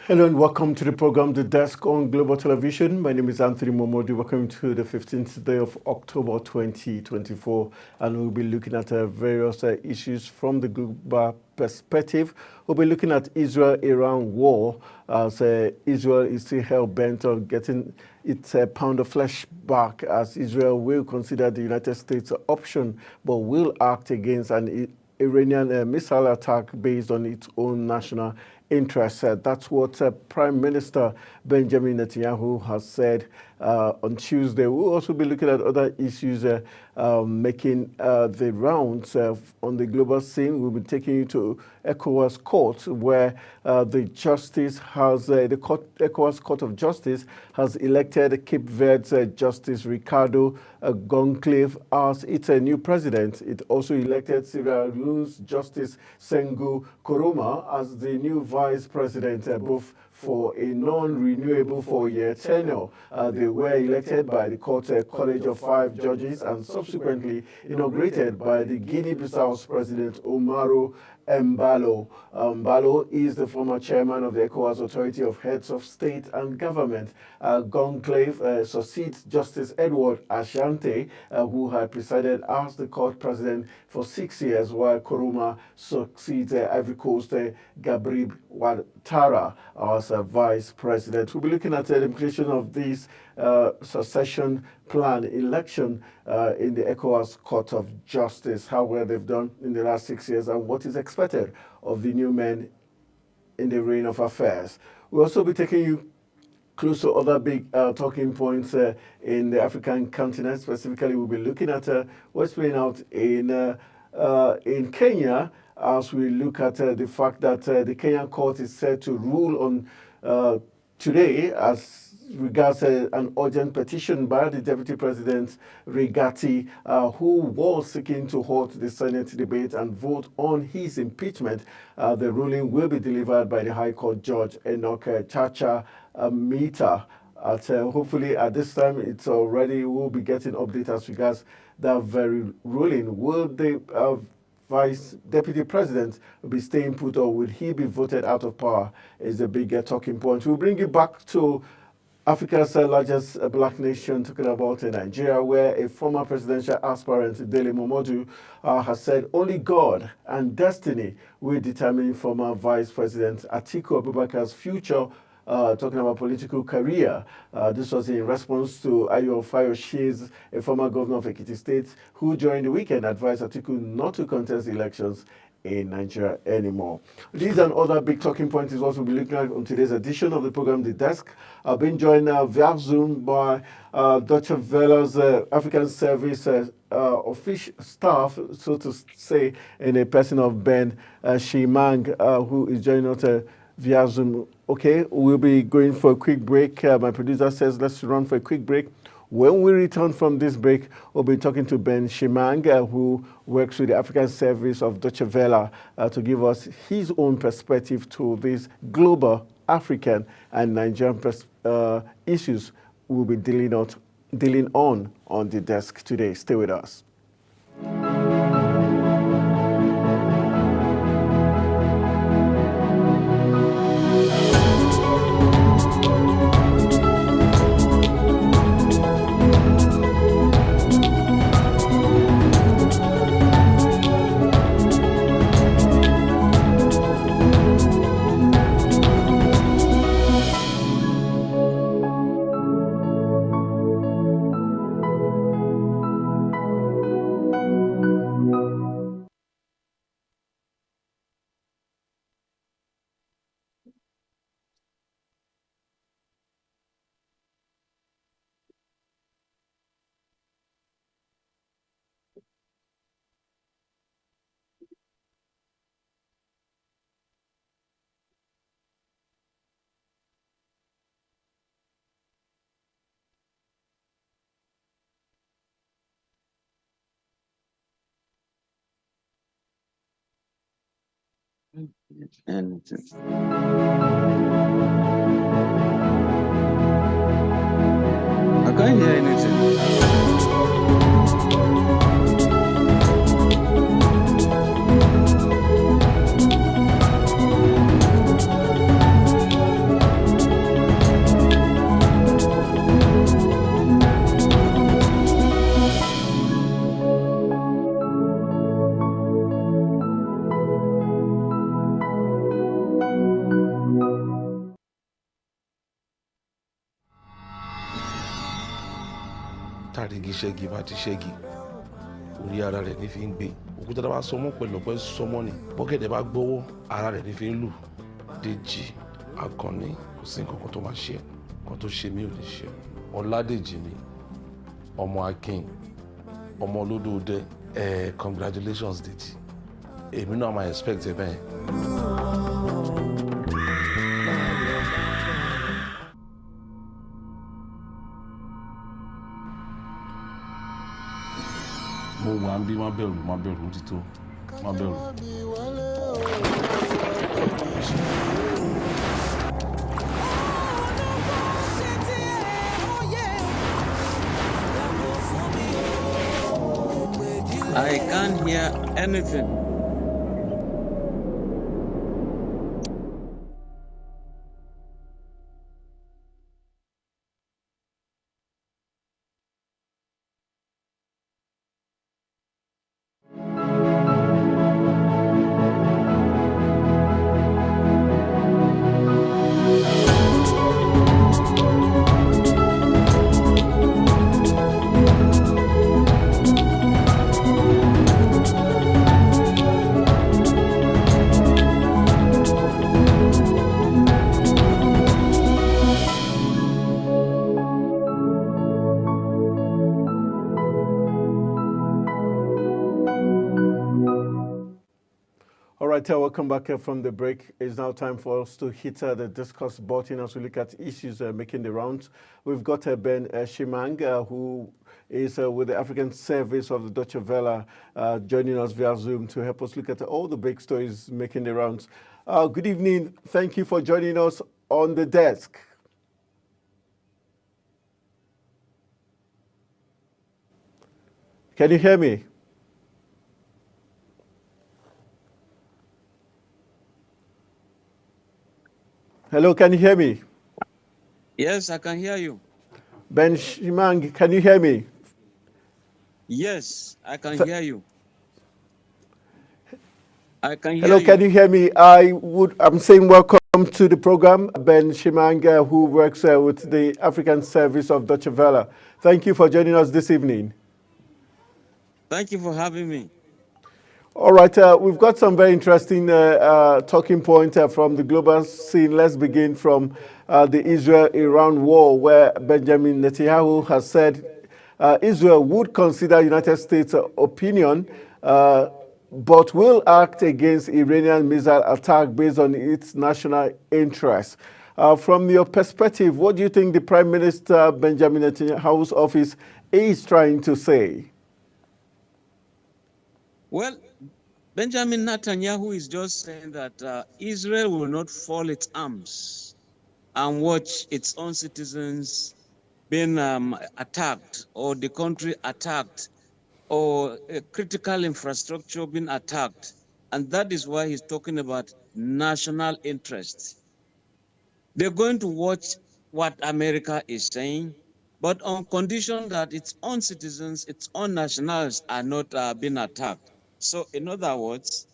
Hello and welcome to the program The Desk on Global Television. My name is Anthony Momodu. Welcome to the 15th day of October 2024, and we'll be looking at various issues from the global perspective. We'll be looking at Israel-Iran war, as Israel is still hell-bent on getting its pound of flesh back, as Israel will consider the United States option, but will act against an Iranian missile attack based on its own national interests. That's what Prime Minister Benjamin Netanyahu has said on Tuesday. We'll also be looking at other issues making the rounds on the global scene. We'll be taking you to ECOWAS Court, where the justice has, ECOWAS Court of Justice has elected Cape Verde's Justice Ricardo Goncalves as its new president. It also elected Sierra Leone's Justice Sengu Koroma as the new vice president, both for a non-renewable 4-year tenure. They were elected by the court college of 5 judges and subsequently inaugurated by the Guinea-Bissau's President Umaru Embalo. Embalo is the former chairman of the ECOWAS Authority of Heads of State and Government. Goncalves succeeds Justice Edward Ashanti, who had presided as the court president for 6 years, while Koroma succeeds Ivory Coast Gabriel Ouattara as vice president. We'll be looking at the implication of this succession plan election in the ECOWAS Court of Justice, how well they've done in the last 6 years, and what is expected of the new men in the reign of affairs. We'll also be taking you close to other big talking points in the African continent. Specifically, we'll be looking at what's playing out in Kenya, as we look at the fact that the Kenyan court is set to rule on today as regards an urgent petition by the Deputy President Rigathi, who was seeking to halt the Senate debate and vote on his impeachment. The ruling will be delivered by the High Court Judge Enoch Chacha Mita. Hopefully at this time it's already, we'll be getting updates as regards that very ruling. Will the Vice Deputy President be staying put, or will he be voted out of power, is a big talking point. We'll bring you back to Africa's largest black nation, talking about Nigeria, where a former presidential aspirant, Dele Momodu, has said only God and destiny will determine former Vice President Atiku Abubakar's future, talking about political career. This was in response to Ayo Fayoshe's, a former governor of Ekiti State, who during the weekend advised Atiku not to contest elections in Nigeria anymore. These and other big talking points is what we'll be looking at on today's edition of the program, The Desk. I've been joined via Zoom by Deutsche Welle's African Service official staff, so to say, in a person of Ben Shimang, who is joining us via Zoom. Okay, we'll be going for a quick break. My producer says let's run for a quick break. When we return from this break, we'll be talking to Ben Shimang, who works with the African Service of Deutsche Welle, to give us his own perspective to these global, African, and Nigerian issues we'll be dealing on the desk today. Stay with us. And I can't hear anything. tàrígi ṣẹ́gi bá ti ṣẹ́gi orí ara rẹ̀ ní fi ń gbé òkúta tá bá sọmọ́ pẹ̀lú ọ̀pẹ́ sọmọ́ ni bọ́gẹ̀dẹ̀ bá gbọ́wọ́ ara rẹ̀ ní fi ń lù. Dèjì Àkànní kò sí nǹkan kan tó máa ṣe nǹkan tó ṣe mí ò lè ṣe Ọládèjì ni ọmọ Akin ọmọ olódòdẹ congratulations Dèjì èmi náà máa expect ẹ bẹ́ẹ̀. mo wà ń bí má bẹ̀rù ó ti tó má bẹ̀rù. I can't hear anything. All right, welcome back from the break. It's now time for us to hit the discuss button as we look at issues making the rounds. We've got Ben Shimang, who is with the African Service of the Deutsche Welle, joining us via Zoom to help us look at all the big stories making the rounds. Good evening. Thank you for joining us on the desk. Can you hear me? Hello, can you hear me? Yes, I can hear you. Ben Shimang, can you hear me? Yes, I can hear you. I can hear Hello, you. can you hear me? I'm saying welcome to the program, Ben Shimang, who works with the African Service of Deutsche Welle. Thank you for joining us this evening. Thank you for having me. All right, we've got some very interesting talking points from the global scene. Let's begin from the Israel-Iran war, where Benjamin Netanyahu has said Israel would consider United States' opinion, but will act against Iranian missile attack based on its national interests. From your perspective, what do you think the Prime Minister Benjamin Netanyahu's office is trying to say? Well, Benjamin Netanyahu is just saying that Israel will not fold its arms and watch its own citizens being attacked, or the country attacked, or a critical infrastructure being attacked. And that is why he's talking about national interests. They're going to watch what America is saying, but on condition that its own citizens, its own nationals are not being attacked. So in other words,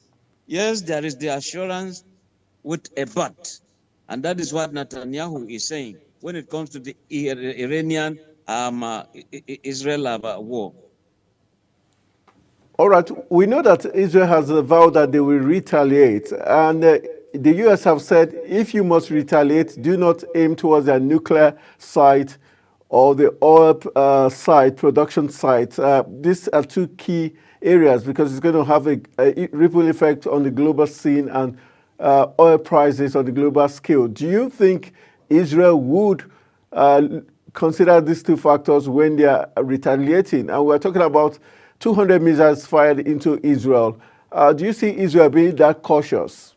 yes, there is the assurance with a but. And that is what Netanyahu is saying when it comes to the Iranian Israel war. All right, we know that Israel has vowed that they will retaliate, and the U.S. have said if you must retaliate, do not aim towards a nuclear site or the oil site, production site. These are two key areas because it's going to have a ripple effect on the global scene and oil prices on the global scale. Do you think Israel would consider these two factors when they are retaliating? And we're talking about 200 missiles fired into Israel. Do you see Israel being that cautious?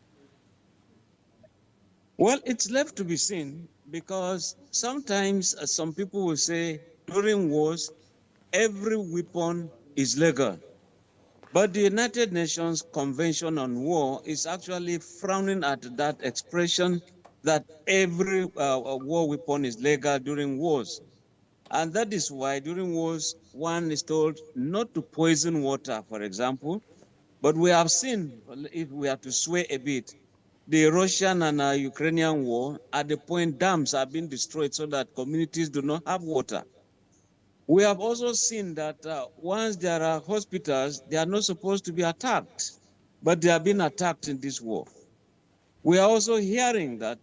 Well, it's left to be seen, because sometimes some people will say during wars, every weapon is legal. But the United Nations Convention on War is actually frowning at that expression that every war weapon is legal during wars. And that is why during wars, one is told not to poison water, for example. But we have seen, if we have to sway a bit, the Russian and Ukrainian war, at the point dams are being destroyed so that communities do not have water. We have also seen that once there are hospitals, they are not supposed to be attacked, but they have been attacked in this war. We are also hearing that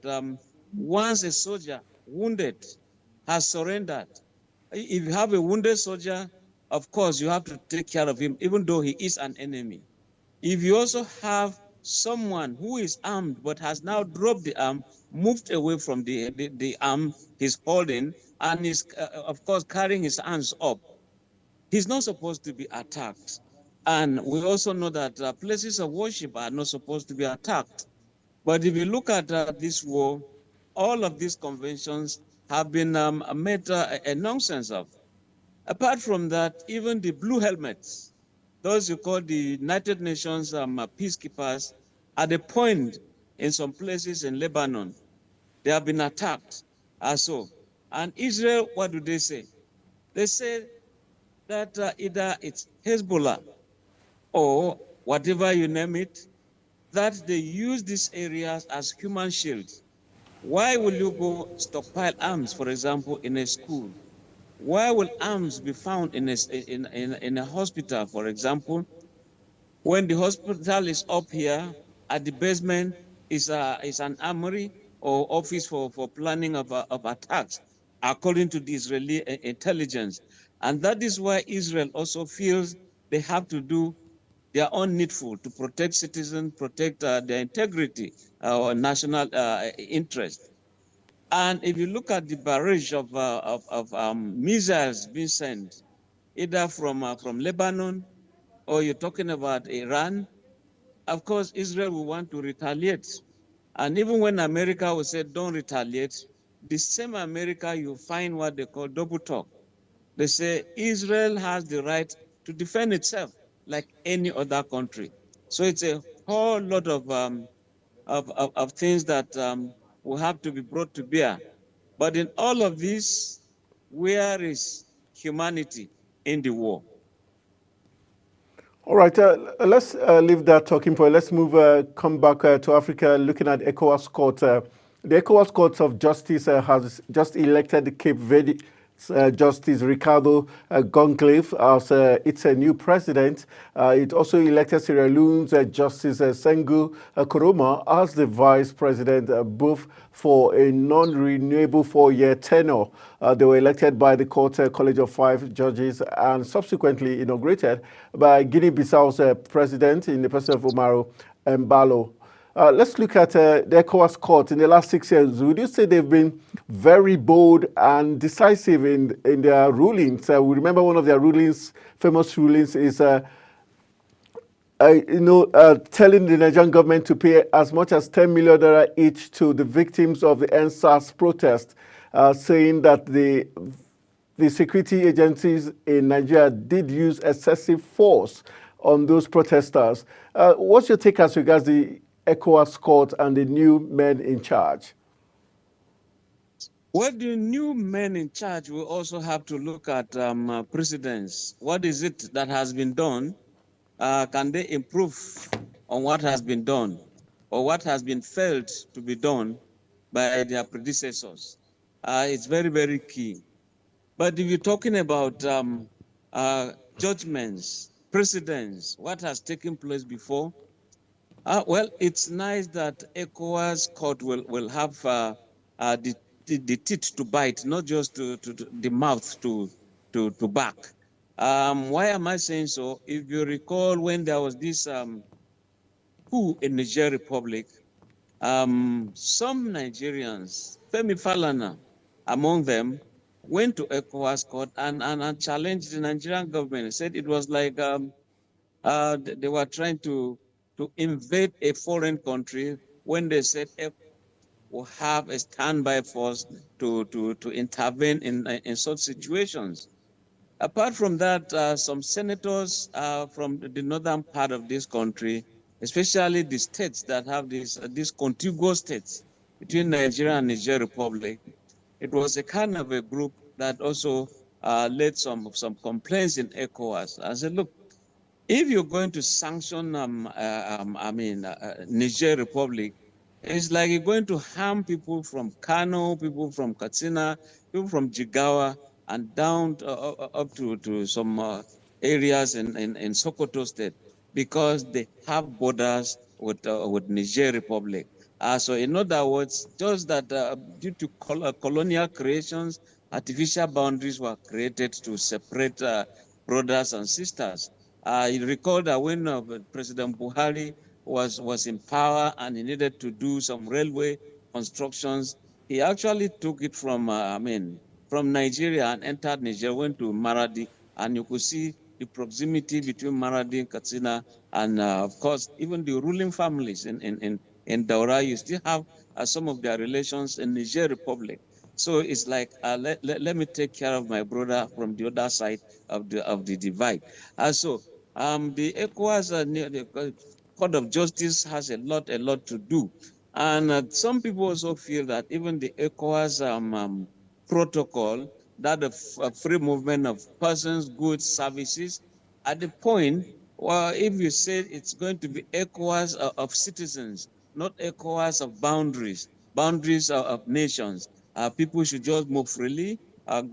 once a soldier wounded has surrendered, if you have a wounded soldier, of course, you have to take care of him, even though he is an enemy. If you also have someone who is armed but has now dropped the arm, moved away from the arm he's holding, and is, of course, carrying his hands up, he's not supposed to be attacked. And we also know that places of worship are not supposed to be attacked. But if you look at this war, all of these conventions have been made a nonsense of. Apart from that, even the blue helmets, those you call the United Nations peacekeepers, at a point in some places in Lebanon, they have been attacked also. And Israel, what do they say? They say that either it's Hezbollah or whatever you name it, that they use these areas as human shields. Why will you go stockpile arms, for example, in a school? Why will arms be found in a hospital, for example, when the hospital is up here, at the basement is an armory or office for planning of attacks, according to the Israeli intelligence. And that is why Israel also feels they have to do their own needful to protect citizens, protect their integrity or national interest. And if you look at the barrage of missiles being sent, either from Lebanon or you're talking about Iran, of course, Israel will want to retaliate. And even when America will say, don't retaliate, the same America, you find what they call double talk. They say Israel has the right to defend itself like any other country. So it's a whole lot of things that will have to be brought to bear. But in all of this, where is humanity in the war? All right, let's leave that talking point. Let's come back to Africa, looking at ECOWAS Court. The ECOWAS Court of Justice has just elected the Cape Verde Justice Ricardo Goncalves as its new president. It also elected Sierra Leone's Justice Sengu Koroma as the vice president, both for a non-renewable 4-year tenure. They were elected by the court college of 5 judges and subsequently inaugurated by Guinea-Bissau's president in the person of Umaru Embalo. Let's look at the ECOWAS court in the last 6 years. Would you say they've been very bold and decisive in their rulings? We remember one of their rulings, famous rulings, is telling the Nigerian government to pay as much as $10 million each to the victims of the EndSARS protest, saying that the security agencies in Nigeria did use excessive force on those protesters. What's your take as regards the ECOWAS court and the new men in charge? Well, the new men in charge will also have to look at precedents. What is it that has been done? Can they improve on what has been done or what has been failed to be done by their predecessors? It's very, very key. But if you're talking about judgments, precedents, what has taken place before, well, it's nice that ECOWAS court will have the teeth to bite, not just to the mouth to back. Why am I saying so? If you recall, when there was this coup in Niger Republic, some Nigerians, Femi Falana among them, went to ECOWAS court and challenged the Nigerian government. Said it was like they were trying to invade a foreign country when they said will have a standby force to intervene in such situations. Apart from that, some senators from the northern part of this country, especially the states that have these contiguous states between Nigeria and Niger Republic, it was a kind of a group that also led some complaints in ECOWAS. I said, look, if you're going to sanction, Niger Republic, it's like you're going to harm people from Kano, people from Katsina, people from Jigawa, and down up to some areas in Sokoto State, because they have borders with Niger Republic. So in other words, just that due to colonial creations, artificial boundaries were created to separate brothers and sisters. You recall that when President Buhari was in power and he needed to do some railway constructions, he actually took it from, from Nigeria and entered Niger, went to Maradi, and you could see the proximity between Maradi and Katsina, and of course, even the ruling families in Daura, you still have some of their relations in Niger Republic. So it's like, let me take care of my brother from the other side of the divide. So the ECOWAS, the Court of Justice has a lot to do. And some people also feel that even the ECOWAS protocol, that the free movement of persons, goods, services, at the point, well, if you say it's going to be ECOWAS of citizens, not ECOWAS of boundaries of nations, people should just move freely,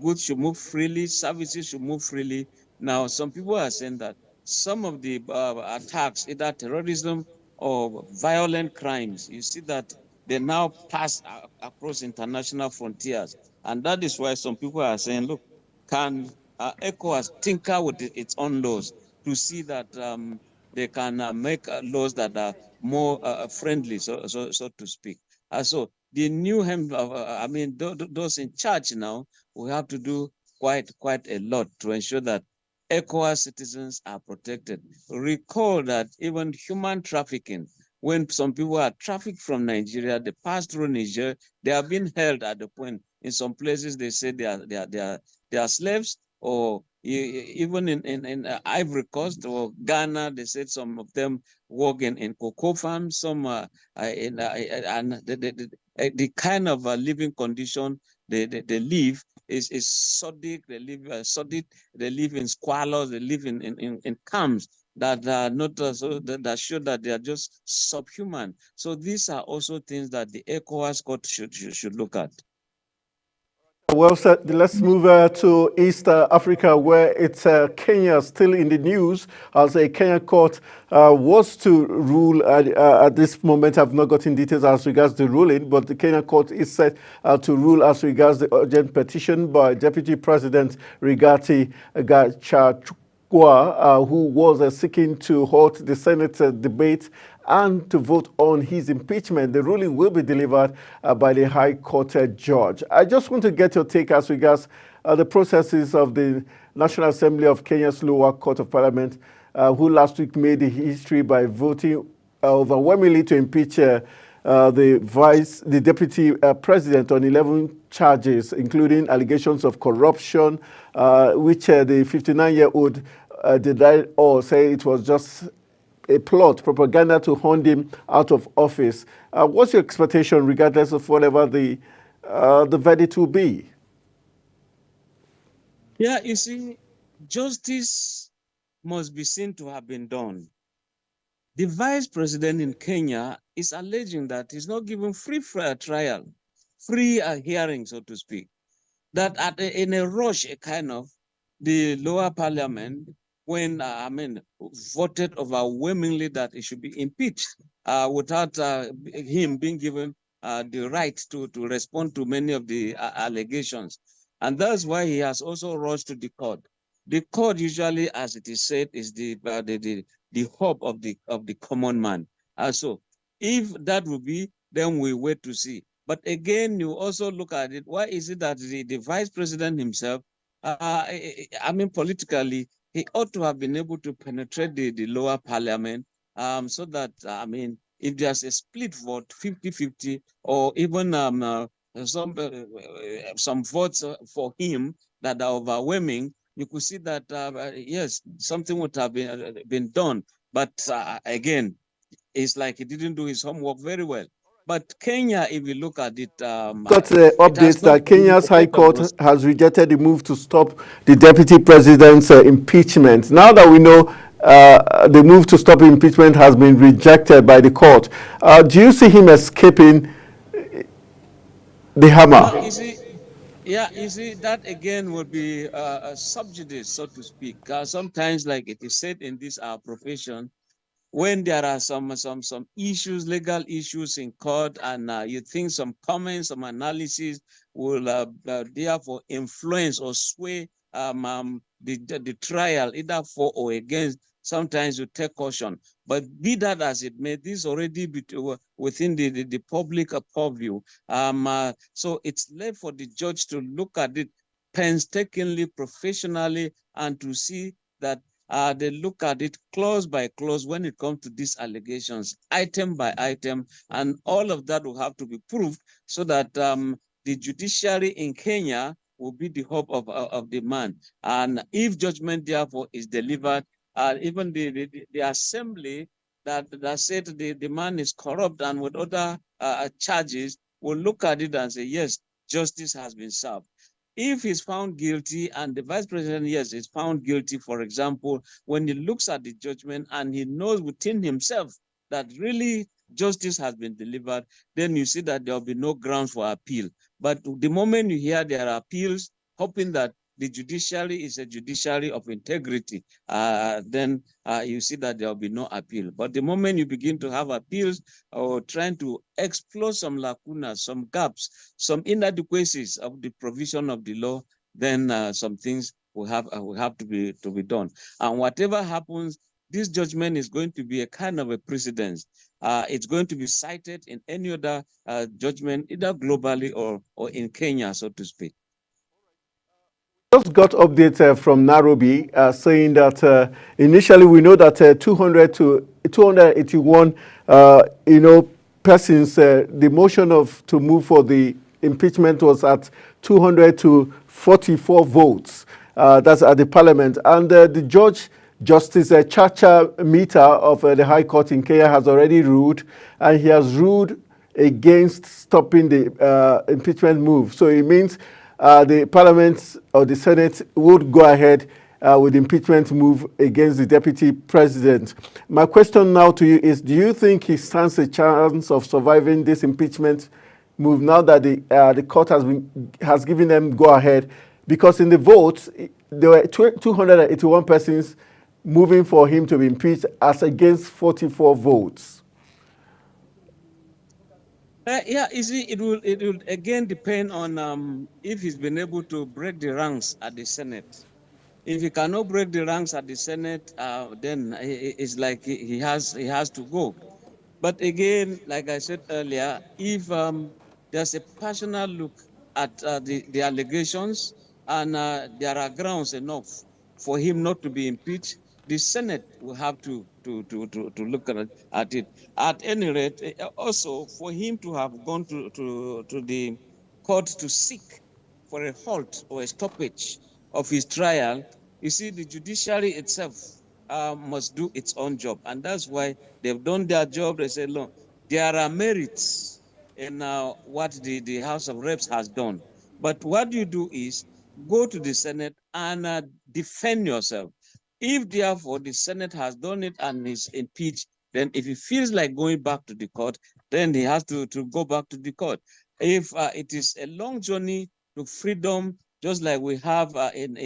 goods should move freely, services should move freely. Now, some people are saying that some of the attacks, either terrorism or violent crimes, you see that they now pass across international frontiers. And that is why some people are saying, look, can ECOWAS tinker with its own laws to see that they can make laws that are more friendly, so to speak. So the new, those in charge now, we have to do quite a lot to ensure that ECOWAS citizens are protected. Recall that even human trafficking, when some people are trafficked from Nigeria, they pass through Niger, they are being held at the point. In some places, they say they are slaves, or even in Ivory Coast or Ghana, they said some of them work in cocoa farms, some and the kind of living condition they live is sordid. They live sordid. They live in squalors. They live in camps that are not that show that they are just subhuman. So these are also things that the ECOWAS court should look at. Well said. Let's move to East Africa, where it's Kenya still in the news, as a Kenya court was to rule at this moment. I've not gotten details as regards the ruling, but the Kenya court is set to rule as regards the urgent petition by Deputy President Rigathi Gachagua, who was seeking to halt the Senate debate and to vote on his impeachment. The ruling will be delivered by the High Court judge. I just want to get your take as regards the processes of the National Assembly of Kenya's lower court of parliament, who last week made history by voting overwhelmingly to impeach the deputy president on 11 charges, including allegations of corruption, which the 59-year-old denied or say it was just a plot, propaganda to hunt him out of office. What's your expectation, regardless of whatever the verdict will be? Yeah, you see, justice must be seen to have been done. The vice president in Kenya is alleging that he's not given free trial, free hearing, so to speak. That in a rush, the lower parliament, when voted overwhelmingly that he should be impeached without him being given the right to respond to many of the allegations. And that's why he has also rushed to the court. The court usually, as it is said, is the hope of the common man. So if that will be, then we wait to see. But again, you also look at it, why is it that the vice president himself, politically, he ought to have been able to penetrate the lower parliament so that, if there's a split vote, 50-50, or even some votes for him that are overwhelming, you could see that, yes, something would have been done. But again, it's like he didn't do his homework very well. But Kenya, if you look at it... got the updates that Kenya's High Court has rejected the move to stop the deputy president's impeachment. Now that we know the move to stop impeachment has been rejected by the court, do you see him escaping the hammer? You see, Yeah, you see, that again would be a subjudice, so to speak. Sometimes, like it is said in this our profession, when there are some issues, legal issues in court, and you think some comments, some analysis will therefore influence or sway the trial, either for or against. Sometimes you take caution, but be that as it may, this already be within the public purview. So it's left for the judge to look at it painstakingly, professionally, and to see that they look at it clause by clause when it comes to these allegations, item by item, and all of that will have to be proved so that the judiciary in Kenya will be the hope of the man. And if judgment therefore is delivered, even the assembly that said the man is corrupt and with other charges will look at it and say, yes, justice has been served. If he's found guilty and the vice president, yes, is found guilty, for example, when he looks at the judgment and he knows within himself that really justice has been delivered, then you see that there will be no grounds for appeal. But the moment you hear there are appeals, hoping that the judiciary is a judiciary of integrity, then you see that there will be no appeal. But the moment you begin to have appeals or trying to explore some lacunas, some gaps, some inadequacies of the provision of the law, then some things will have to be done. And whatever happens, this judgment is going to be a kind of a precedent. It's going to be cited in any other judgment, either globally or in Kenya, so to speak. Just got updates from Nairobi saying that initially we know that 200 to 281, persons. The motion to move for the impeachment was at 200 to 44 votes. That's at the Parliament, and the Justice Chacha Mita of the High Court in Kenya has already ruled, and he has ruled against stopping the impeachment move. So it means the Parliament or the Senate would go ahead with the impeachment move against the Deputy President. My question now to you is, do you think he stands a chance of surviving this impeachment move now that the court has given them go ahead? Because in the votes, there were 281 persons moving for him to be impeached as against 44 votes. Yeah, you see, it will again depend on if he's been able to break the ranks at the Senate. If he cannot break the ranks at the Senate, then it's like he has to go. But again, like I said earlier, if there's a personal look at the allegations and there are grounds enough for him not to be impeached, the Senate will have to look at it. At any rate, also for him to have gone to the court to seek for a halt or a stoppage of his trial, you see, the judiciary itself must do its own job, and that's why they've done their job. They said, look, there are merits in what the House of Reps has done, but what you do is go to the Senate and defend yourself. If therefore the Senate has done it and is impeached, then if he feels like going back to the court, then he has to go back to the court. If it is a long journey to freedom, just like we have in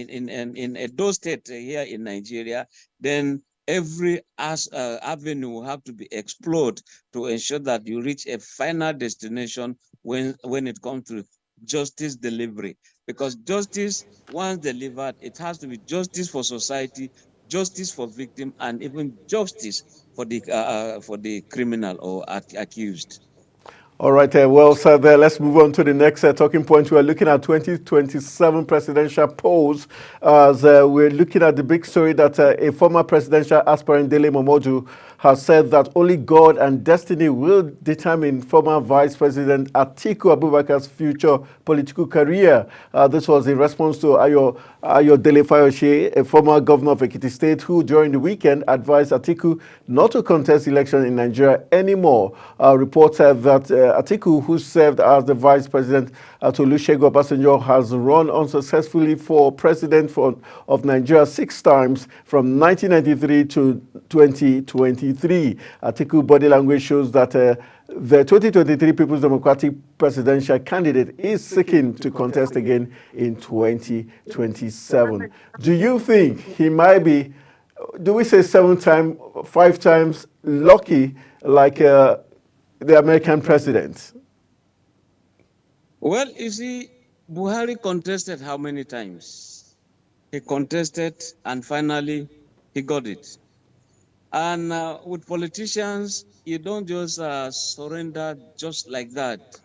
Edo State here in Nigeria, then every avenue will have to be explored to ensure that you reach a final destination when it comes to justice delivery. Because justice, once delivered, it has to be justice for society, justice for victim, and even justice for the criminal or accused. All right, well said there. Let's move on to the next talking point. We're looking at 2027 presidential polls. We're looking at the big story that a former presidential aspirant, Dele Momodu, has said that only God and destiny will determine former Vice President Atiku Abubakar's future political career. This was in response to Ayo Dele Fayose, a former governor of Ekiti State, who during the weekend advised Atiku not to contest election in Nigeria anymore. Reports said that Atiku, who served as the Vice President to Olusegun Obasanjo, has run unsuccessfully for president of Nigeria 6 times from 1993 to 2023. 2023. Atiku body language shows that the 2023 People's Democratic presidential candidate is seeking to contest again in 2027. Do you think he might be, do we say 5 times lucky like the American president? Well, you see, Buhari contested how many times? He contested and finally he got it. And with politicians, you don't just surrender just like that.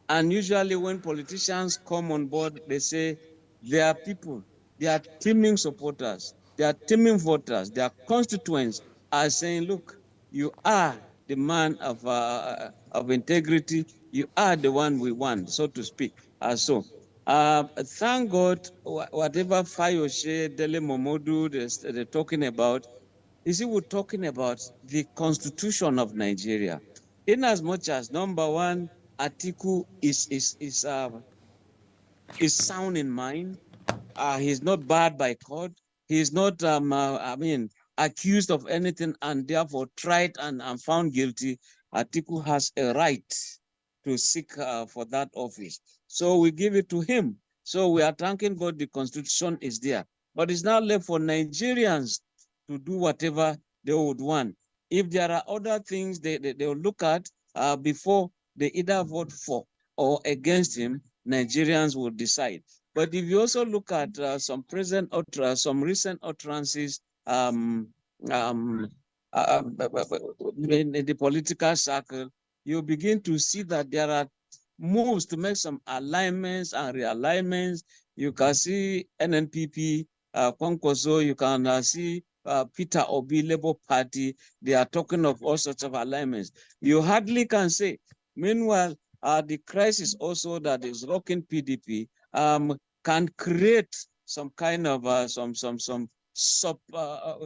And usually when politicians come on board, they say their people, their teaming supporters, their teaming voters, their constituents are saying, look, you are the man of integrity. You are the one we want, so to speak. Thank God, whatever Fayose, Dele Momodu, they're talking about, you see, we're talking about the Constitution of Nigeria. In as much as, number one, Atiku is sound in mind. He's not barred by court. He's not, accused of anything and therefore tried and found guilty. Atiku has a right to seek for that office. So we give it to him. So we are thanking God the Constitution is there. But it's now left for Nigerians to do whatever they would want. If there are other things they will look at before they either vote for or against him, Nigerians will decide. But if you also look at some recent utterances in the political circle, you begin to see that there are moves to make some alignments and realignments. You can see NNPP, Kwankwaso, you can see Peter Obi, Labour Party. They are talking of all sorts of alignments. You hardly can say. Meanwhile, the crisis also that is rocking PDP can create some kind of some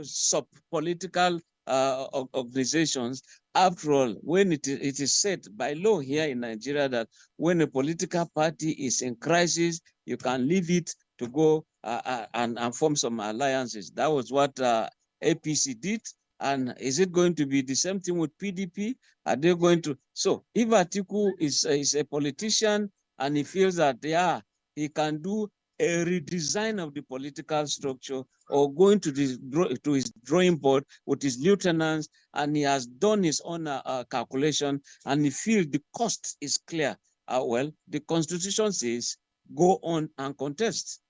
sub-political organizations. After all, when it is set by law here in Nigeria that when a political party is in crisis, you can leave it to go and form some alliances. That was what APC did. And is it going to be the same thing with PDP? Are they going to? So if Atiku is a politician and he feels that, yeah, he can do a redesign of the political structure or going to his drawing board with his lieutenants, and he has done his own calculation and he feels the cost is clear, well, the Constitution says go on and contest.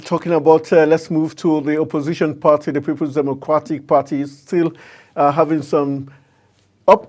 Talking about, let's move to the opposition party, the People's Democratic Party is still having some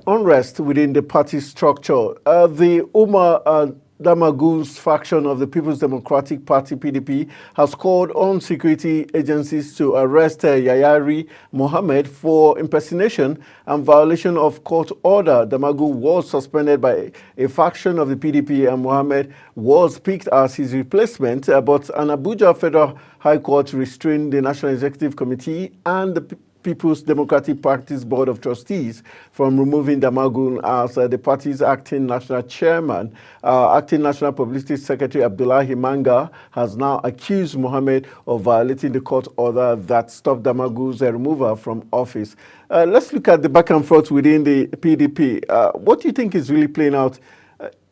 unrest within the party structure. The Umar Damagu's faction of the People's Democratic Party, PDP, has called on security agencies to arrest Yayari Mohammed for impersonation and violation of court order. Damagu was suspended by a faction of the PDP and Mohammed was picked as his replacement, but an Abuja Federal High Court restrained the National Executive Committee and the People's Democratic Party's Board of Trustees from removing Damagun as the party's acting national chairman. Acting National Publicity Secretary Abdullahi Manga has now accused Mohammed of violating the court order that stopped Damagu's removal from office. Let's look at the back and forth within the PDP. What do you think is really playing out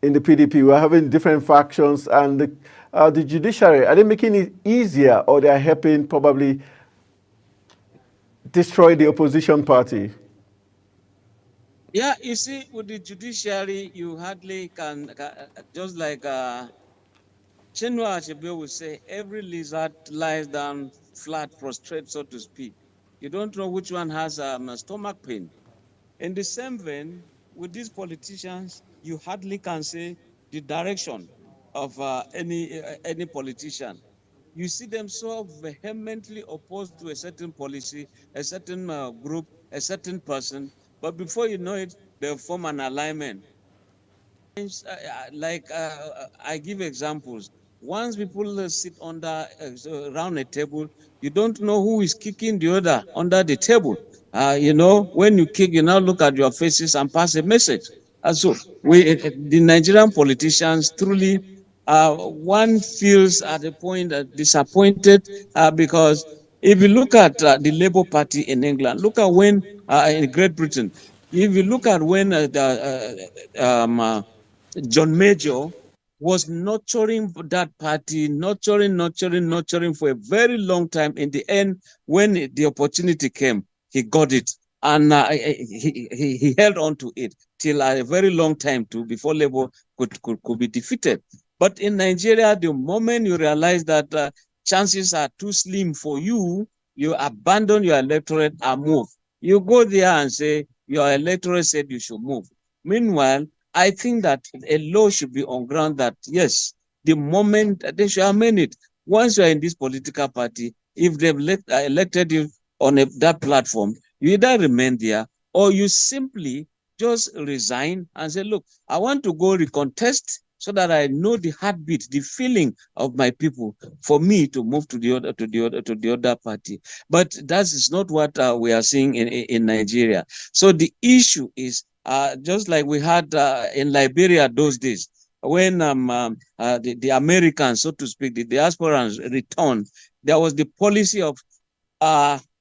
in the PDP? We're having different factions, and the judiciary, are they making it easier, or they are helping probably destroy the opposition party? Yeah, you see, with the judiciary, you hardly can just like Chinua Achebe would say, every lizard lies down flat, prostrate, so to speak. You don't know which one has a stomach pain. In the same vein, with these politicians, you hardly can say the direction of any politician. You see them so vehemently opposed to a certain policy, a certain group, a certain person, but before you know it, they form an alignment. I give examples. Once people sit around a table, you don't know who is kicking the other under the table. When you kick, you now look at your faces and pass a message. So the Nigerian politicians truly, one feels at a point disappointed because If you look at the Labour Party in England, look at when in Great Britain, if you look at when John Major was nurturing that party, nurturing for a very long time. In the end, when the opportunity came, he got it. And he held on to it till a very long time too, before Labour could be defeated. But in Nigeria, the moment you realize that chances are too slim for you, you abandon your electorate and move. You go there and say, your electorate said you should move. Meanwhile, I think that a law should be on ground that, yes, the moment they should amend it. Once you're in this political party, if they've elected you on that platform, you either remain there or you simply just resign and say, look, I want to go recontest so that I know the heartbeat, the feeling of my people for me to move to the other party. But that is not what we are seeing in Nigeria. So the issue is just like we had in Liberia those days, when the Americans, so to speak, the diasporans returned, there was the policy of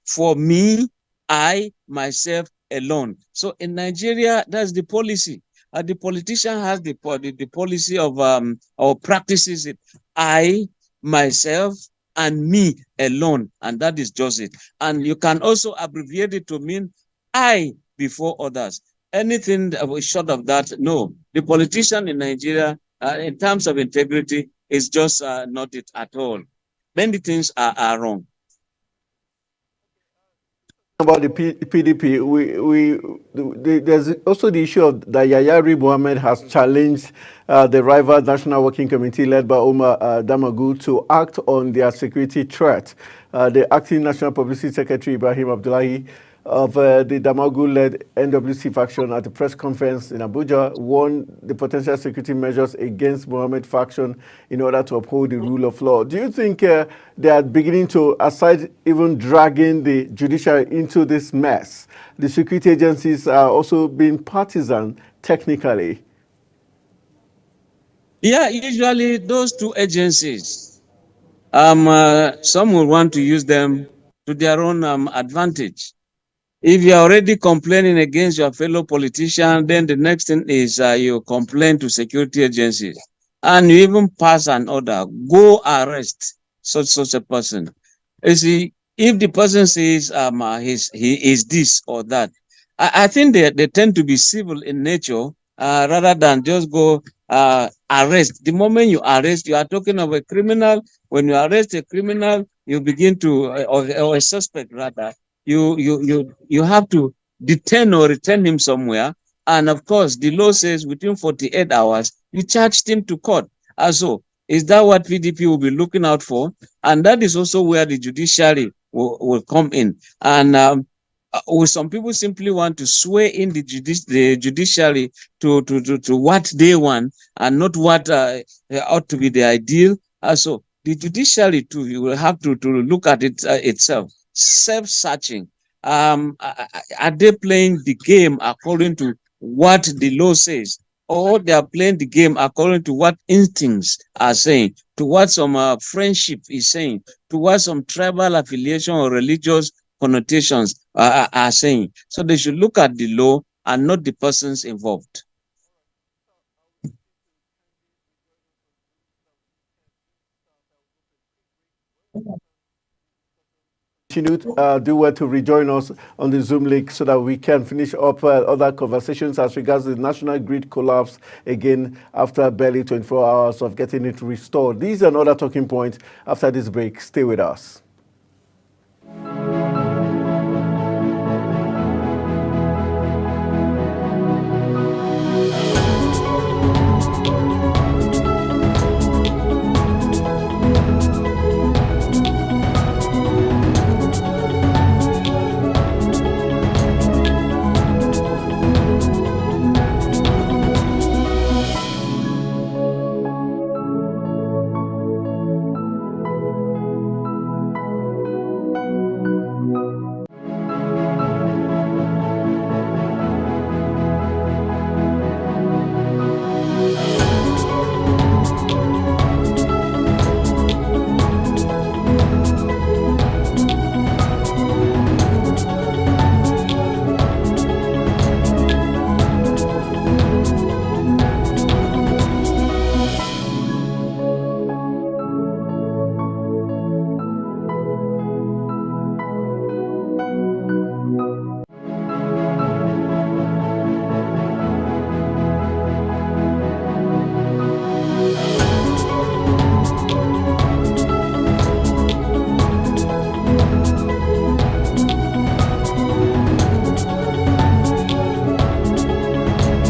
for me, I, myself, alone. So in Nigeria, that's the policy. The politician has the policy of or practices it. I, myself, and me alone, and that is just it. And you can also abbreviate it to mean I before others. Anything short of that, no. The politician in Nigeria, in terms of integrity, is just not it at all. Many things are wrong. About the PDP, there's also the issue of that Yayari Mohammed has challenged the rival National Working Committee led by Omar Damagum to act on their security threat. The acting National Publicity Secretary Ibrahim Abdullahi of the Damagum-led NWC faction at the press conference in Abuja warned the potential security measures against Mohammed faction in order to uphold the rule of law. Do you think they are beginning to, aside even dragging the judiciary into this mess, the security agencies are also being partisan technically? Yeah, usually those two agencies, some will want to use them to their own advantage. If you're already complaining against your fellow politician, then the next thing is you complain to security agencies. And you even pass an order, go arrest such a person. You see, if the person says he is this or that, I think they tend to be civil in nature rather than just go arrest. The moment you arrest, you are talking of a criminal. When you arrest a criminal, you begin to, or a suspect rather, you have to detain or return him somewhere. And of course, the law says within 48 hours, you charged him to court. Also, is that what PDP will be looking out for? And that is also where the judiciary will come in. And some people simply want to sway in the judiciary to what they want and not what ought to be the ideal. Also, the judiciary too, you will have to look at it itself. Self-searching. Are they playing the game according to what the law says, or they are playing the game according to what instincts are saying, to what some friendship is saying, to what some tribal affiliation or religious connotations are saying? So they should look at the law and not the persons involved. Do well to rejoin us on the Zoom link so that we can finish up other conversations as regards the national grid collapse again after barely 24 hours of getting it restored. These are another talking points after this break. Stay with us.